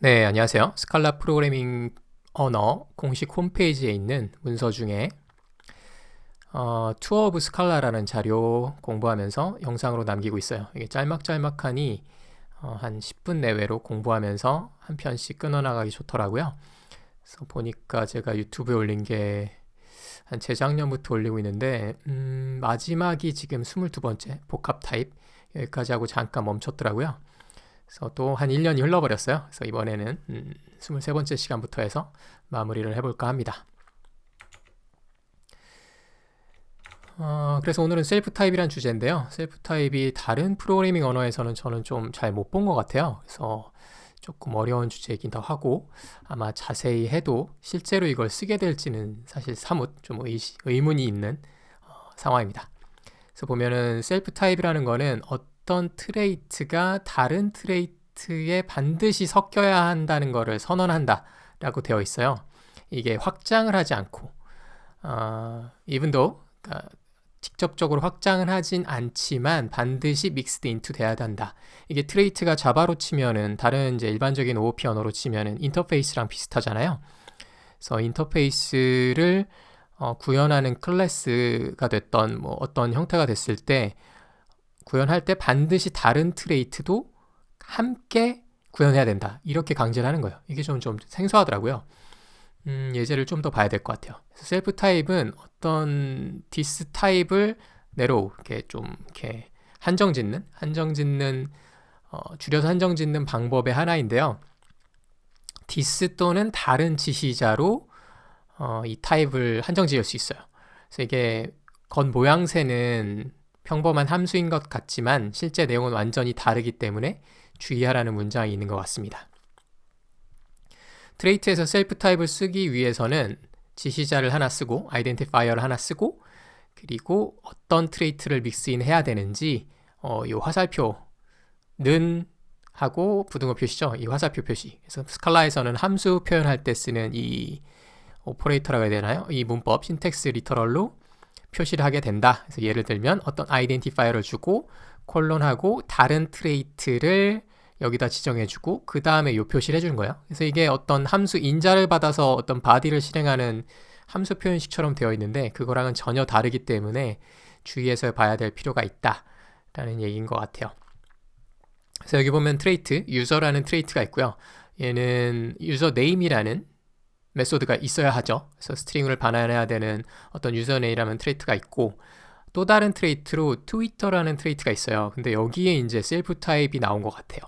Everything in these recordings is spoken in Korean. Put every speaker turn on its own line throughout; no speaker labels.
네, 안녕하세요. 스칼라 프로그래밍 언어 공식 홈페이지에 있는 문서 중에 투어 오브 스칼라라는 자료 공부하면서 영상으로 남기고 있어요. 이게 짤막짤막하니 한 10분 내외로 공부하면서 한 편씩 끊어나가기 좋더라고요. 그래서 보니까 제가 유튜브에 올린 게 한 재작년부터 올리고 있는데 마지막이 지금 22번째 복합 타입 여기까지 하고 잠깐 멈췄더라고요. 그래서 또 한 1년이 흘러버렸어요. 그래서 이번에는 23번째 시간부터 해서 마무리를 해볼까 합니다. 그래서 오늘은 셀프 타입이란 주제인데요. 셀프 타입이 다른 프로그래밍 언어에서는 저는 좀 잘 못 본 것 같아요. 그래서 조금 어려운 주제이기도 하고 아마 자세히 해도 실제로 이걸 쓰게 될지는 사실 사뭇 좀 의문이 있는 상황입니다. 그래서 보면은 셀프 타입이라는 거는 어떤 트레이트가 다른 트레이트에 반드시 섞여야 한다는 것을 선언한다 라고 되어 있어요. 이게 확장을 하지 않고 even though 그러니까 직접적으로 확장을 하진 않지만 반드시 믹스드 인투 돼야 한다. 이게 트레이트가 자바로 치면은 다른 이제 일반적인 OOP 언어로 치면은 인터페이스랑 비슷하잖아요. 그래서 인터페이스를 구현하는 클래스가 됐던 뭐 어떤 형태가 됐을 때 구현할 때 반드시 다른 트레이트도 함께 구현해야 된다. 이렇게 강제를 하는 거예요. 이게 좀 생소하더라고요. 예제를 좀 더 봐야 될 것 같아요. 셀프 타입은 어떤 디스 타입을 내로 이렇게 좀 이렇게 줄여서 한정 짓는 방법의 하나인데요. 디스 또는 다른 지시자로 이 타입을 한정 지을 수 있어요. 그래서 이게 겉 모양새는 평범한 함수인 것 같지만 실제 내용은 완전히 다르기 때문에 주의하라는 문장이 있는 것 같습니다. 트레이트에서 셀프 타입을 쓰기 위해서는 지시자를 하나 쓰고 아이덴티파이어를 하나 쓰고 그리고 어떤 트레이트를 믹스인 해야 되는지 이 화살표는 하고 부등호 표시죠. 이 화살표 표시. 그래서 스칼라에서는 함수 표현할 때 쓰는 이 오퍼레이터라고 해야 되나요? 이 문법 신텍스 리터럴로 표시를 하게 된다. 그래서 예를 들면 어떤 아이덴티파이어를 주고 콜론하고 다른 트레이트를 여기다 지정해주고 그 다음에 이 표시를 해주는 거예요. 그래서 이게 어떤 함수 인자를 받아서 어떤 바디를 실행하는 함수 표현식처럼 되어 있는데 그거랑은 전혀 다르기 때문에 주의해서 봐야 될 필요가 있다라는 얘기인 것 같아요. 그래서 여기 보면 트레이트, 유저라는 트레이트가 있고요. 얘는 유저 네임이라는 메소드가 있어야 하죠. 그래서 스트링을 반환해야 되는 어떤 유저 네임이라는 트레이트가 있고 또 다른 트레이트로 트위터라는 트레이트가 있어요. 근데 여기에 이제 셀프 타입이 나온 것 같아요.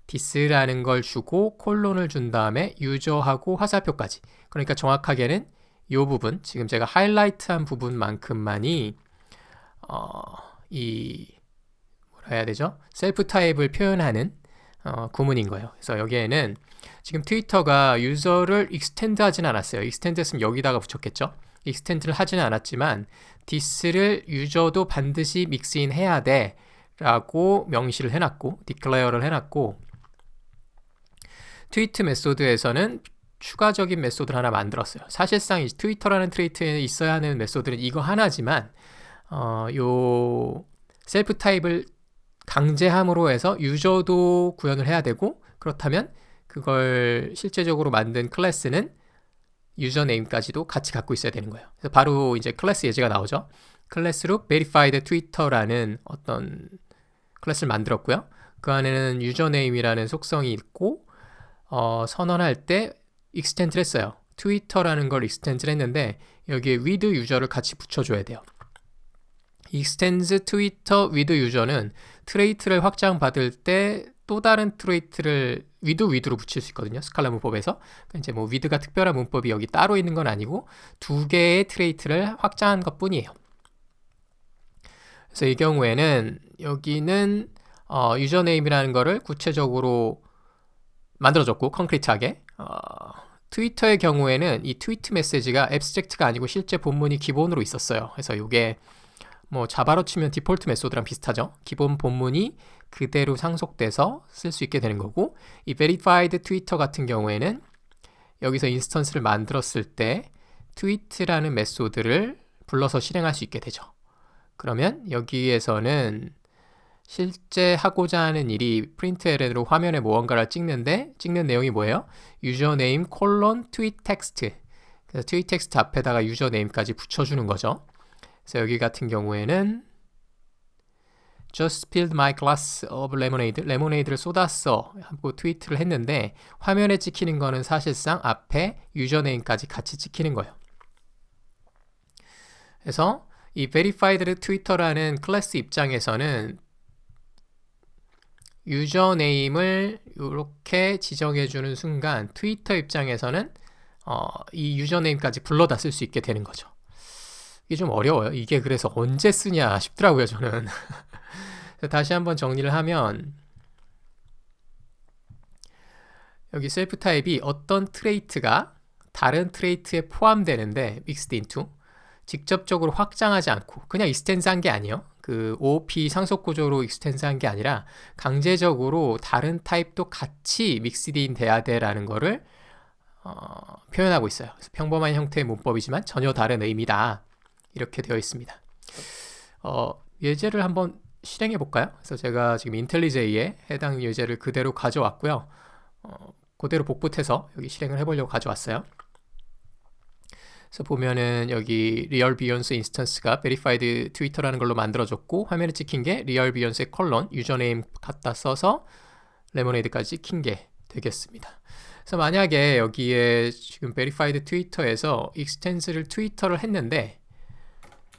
디스라는 걸 주고 콜론을 준 다음에 유저하고 화살표까지. 그러니까 정확하게는 이 부분, 지금 제가 하이라이트한 부분만큼만이 뭐라 해야 되죠? 셀프 타입을 표현하는 구문인 거예요. 그래서 여기에는 지금 트위터가 유저를 익스텐드 하진 않았어요. 익스텐드 했으면 여기다가 붙였겠죠? 익스텐드를 하지는 않았지만 디스를 유저도 반드시 믹스인 해야 돼 라고 명시를 해놨고 디클레어를 해놨고 트위트 메소드에서는 추가적인 메소드를 하나 만들었어요. 사실상 이 트위터라는 트레이트에 있어야 하는 메소드는 이거 하나지만 요 셀프 타입을 강제함으로 해서 유저도 구현을 해야 되고 그렇다면 그걸 실제적으로 만든 클래스는 유저 네임까지도 같이 갖고 있어야 되는 거예요. 그래서 바로 이제 클래스 예제가 나오죠. 클래스로 verified twitter라는 어떤 클래스를 만들었고요. 그 안에는 유저 네임이라는 속성이 있고 선언할 때 익스텐드를 했어요. 트위터라는 걸 익스텐드를 했는데 여기에 with 유저를 같이 붙여줘야 돼요. extends twitter with 유저는 트레이트를 확장받을 때 또 다른 트레이트를 with로 붙일 수 있거든요. 스칼라 문법에서. 그러니까 이제 뭐 with가 특별한 문법이 여기 따로 있는 건 아니고 두 개의 트레이트를 확장한 것 뿐이에요. 그래서 이 경우에는 여기는 유저네임이라는 거를 구체적으로 만들어줬고 콘크리트하게 트위터의 경우에는 이 트위트 메시지가 앱스트랙트가 아니고 실제 본문이 기본으로 있었어요. 그래서 이게 뭐 자바로 치면 디폴트 메소드랑 비슷하죠. 기본 본문이 그대로 상속돼서 쓸 수 있게 되는 거고 이 verified 트위터 같은 경우에는 여기서 인스턴스를 만들었을 때 트위트라는 메소드를 불러서 실행할 수 있게 되죠. 그러면 여기에서는 실제 하고자 하는 일이 println으로 화면에 무언가를 찍는데 찍는 내용이 뭐예요? 유저네임 콜론 트윗 텍스트. 그래서 트윗 텍스트 앞에다가 유저네임까지 붙여주는 거죠. 그래서 여기 같은 경우에는 Just spilled my glass of lemonade. 레모네이드를 쏟았어 하고 트위트를 했는데 화면에 찍히는 거는 사실상 앞에 유저네임까지 같이 찍히는 거예요. 그래서 이 verified 트위터라는 클래스 입장에서는 유저네임을 이렇게 지정해주는 순간 트위터 입장에서는 이 유저네임까지 불러다 쓸 수 있게 되는 거죠. 이게 좀 어려워요. 이게 그래서 언제 쓰냐 싶더라고요, 저는. 다시 한번 정리를 하면 여기 셀프 타입이 어떤 트레이트가 다른 트레이트에 포함되는데 mixed into 직접적으로 확장하지 않고 그냥 익스텐스 한 게 아니에요. 그 OOP 상속 구조로 익스텐스 한 게 아니라 강제적으로 다른 타입도 같이 mixed in 돼야 돼라는 거를 표현하고 있어요. 그래서 평범한 형태의 문법이지만 전혀 다른 의미다. 이렇게 되어 있습니다. 예제를 한번 실행해 볼까요? 그래서 제가 지금 인텔리제이에 해당 예제를 그대로 가져왔고요. 그대로 복붙해서 여기 실행을 해보려고 가져왔어요. 그래서 보면은 여기 리얼 비욘스 인스턴스가 베리파이드 트위터라는 걸로 만들어졌고 화면에 찍힌 게 리얼 비욘스의 컬런 유저네임 갖다 써서 레모네이드까지 찍힌 게 되겠습니다. 그래서 만약에 여기에 지금 베리파이드 트위터에서 익스텐스를 트위터를 했는데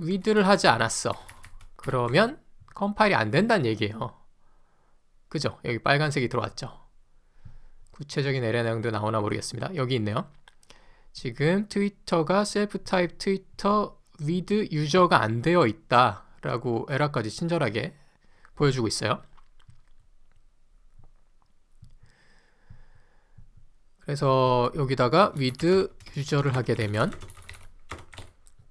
with를 하지 않았어. 그러면 컴파일이 안 된다는 얘기예요. 그죠? 여기 빨간색이 들어왔죠. 구체적인 에러 내용도 나오나 모르겠습니다. 여기 있네요. 지금 트위터가 셀프 타입 트위터 with 유저가 안 되어 있다 라고 에러까지 친절하게 보여주고 있어요. 그래서 여기다가 with 유저를 하게 되면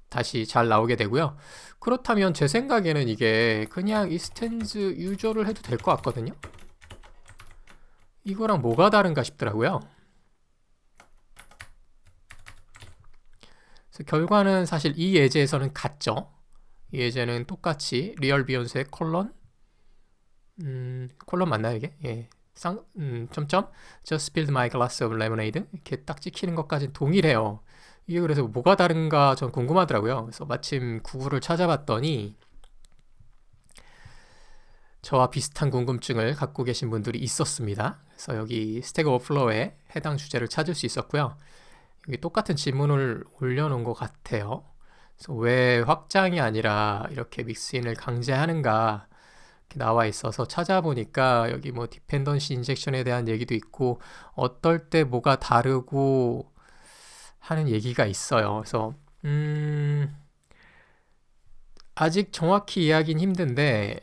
다시 잘 나오게 되고요. 그렇다면 제 생각에는 이게 그냥 인스턴스 유저를 해도 될 것 같거든요. 이거랑 뭐가 다른가 싶더라고요. 그래서 결과는 사실 이 예제에서는 같죠. 이 예제는 똑같이 리얼 비욘스의 콜론 콜론 맞나요 이게? 예. 점점 Just spilled my glass of lemonade 이렇게 딱 찍히는 것까지는 동일해요. 이게 그래서 뭐가 다른가 전 궁금하더라고요. 그래서 마침 구글을 찾아봤더니 저와 비슷한 궁금증을 갖고 계신 분들이 있었습니다. 그래서 여기 스택 오버플로우에 해당 주제를 찾을 수 있었고요. 여기 똑같은 질문을 올려놓은 것 같아요. 그래서 왜 확장이 아니라 이렇게 믹스인을 강제하는가 이렇게 나와 있어서 찾아보니까 여기 뭐 디펜던시 인젝션에 대한 얘기도 있고 어떨 때 뭐가 다르고 하는 얘기가 있어요. 그래서 아직 정확히 이해하긴 힘든데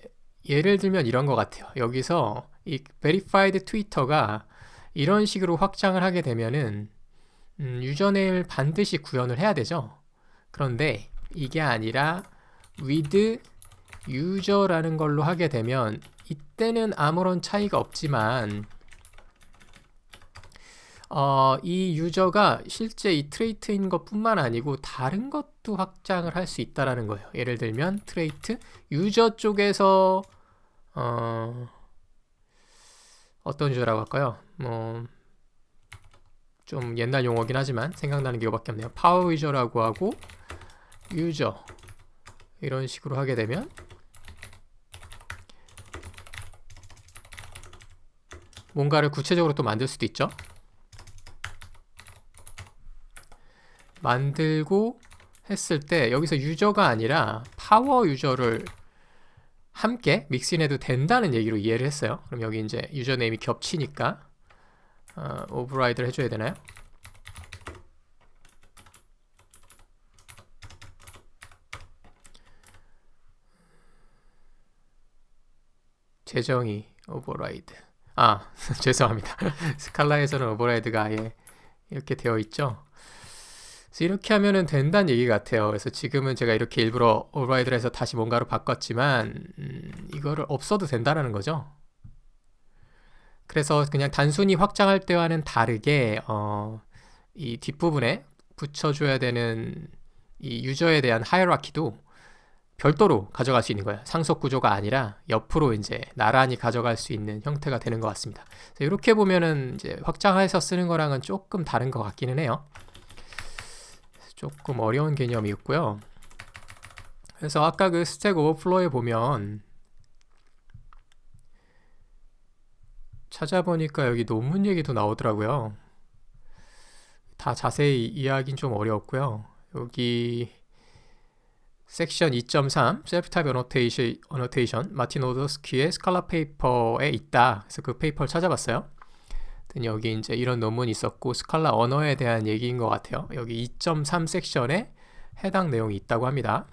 예를 들면 이런 것 같아요. 여기서 이 verified 트위터가 이런 식으로 확장을 하게 되면은 유저네임을 반드시 구현을 해야 되죠. 그런데 이게 아니라 with user라는 걸로 하게 되면 이때는 아무런 차이가 없지만 이 유저가 실제 이 트레이트인 것뿐만 아니고 다른 것도 확장을 할 수 있다라는 거예요. 예를 들면 트레이트 유저 쪽에서 어떤 유저라고 할까요? 뭐 좀 옛날 용어긴 하지만 생각나는 게 이거밖에 없네요. 파워 유저라고 하고 유저 이런 식으로 하게 되면 뭔가를 구체적으로 또 만들 수도 있죠. 만들고 했을 때 여기서 유저가 아니라 파워 유저를 함께 믹스인해도 된다는 얘기로 이해를 했어요. 그럼 여기 이제 유저네임이 겹치니까 오버라이드를 해줘야 되나요? 재정의 오버라이드 죄송합니다. 스칼라에서는 오버라이드가 아예 이렇게 되어 있죠. 그래서 이렇게 하면은 된다는 얘기 같아요. 그래서 지금은 제가 이렇게 일부러 오버라이드를 해서 다시 뭔가로 바꿨지만 이거를 없어도 된다는 거죠. 그래서 그냥 단순히 확장할 때와는 다르게 이 뒷부분에 붙여줘야 되는 이 유저에 대한 하이어라키도 별도로 가져갈 수 있는 거예요. 상속 구조가 아니라 옆으로 이제 나란히 가져갈 수 있는 형태가 되는 것 같습니다. 이렇게 보면은 이제 확장해서 쓰는 거랑은 조금 다른 것 같기는 해요. 조금 어려운 개념이었고요. 그래서 아까 그 스택 오버플로우에 보면 찾아보니까 여기 논문 얘기도 나오더라고요. 다 자세히 이해하긴 좀 어려웠고요. 여기 섹션 2.3 셀프-타입 어노테이션 마틴 오더스키의 스칼라 페이퍼에 있다. 그래서 그 페이퍼를 찾아봤어요. 여기 이제 이런 논문이 있었고 스칼라 언어에 대한 얘기인 것 같아요. 여기 2.3 섹션에 해당 내용이 있다고 합니다.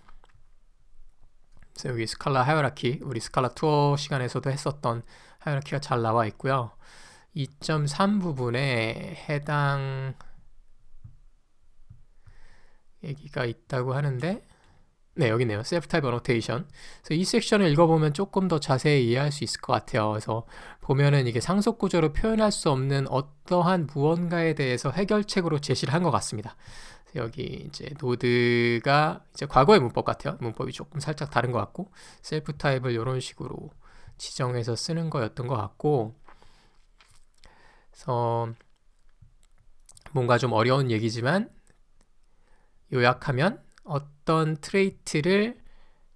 그래서 여기 스칼라 하이어라키, 우리 스칼라 투어 시간에서도 했었던 하이어라키가 잘 나와 있고요. 2.3 부분에 해당 얘기가 있다고 하는데 네, 여기 있네요. Self-Type Annotation. 그래서 이 섹션을 읽어보면 조금 더 자세히 이해할 수 있을 것 같아요. 그래서 보면은 이게 상속 구조로 표현할 수 없는 어떠한 무언가에 대해서 해결책으로 제시를 한 것 같습니다. 여기 이제 노드가 이제 과거의 문법 같아요. 문법이 조금 살짝 다른 것 같고 셀프 타입을 이런 식으로 지정해서 쓰는 거였던 것 같고, 그래서 뭔가 좀 어려운 얘기지만 요약하면 어떤 트레이트를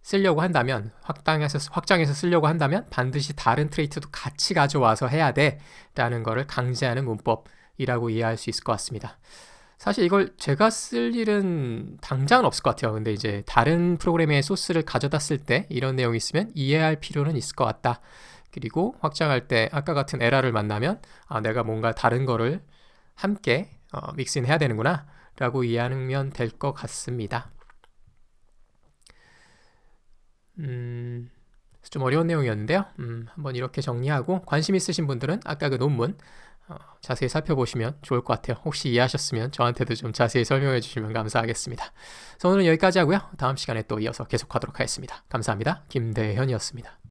쓰려고 한다면 확장해서 쓰려고 한다면 반드시 다른 트레이트도 같이 가져와서 해야 돼 라는 거를 강제하는 문법이라고 이해할 수 있을 것 같습니다. 사실 이걸 제가 쓸 일은 당장은 없을 것 같아요. 근데 이제 다른 프로그램의 소스를 가져다 쓸 때 이런 내용이 있으면 이해할 필요는 있을 것 같다. 그리고 확장할 때 아까 같은 에러를 만나면 내가 뭔가 다른 거를 함께 믹스인 해야 되는구나 라고 이해하면 될 것 같습니다. 좀 어려운 내용이었는데요. 한번 이렇게 정리하고 관심 있으신 분들은 아까 그 논문 자세히 살펴보시면 좋을 것 같아요. 혹시 이해하셨으면 저한테도 좀 자세히 설명해 주시면 감사하겠습니다. 그래서 오늘은 여기까지 하고요. 다음 시간에 또 이어서 계속하도록 하겠습니다. 감사합니다. 김대현이었습니다.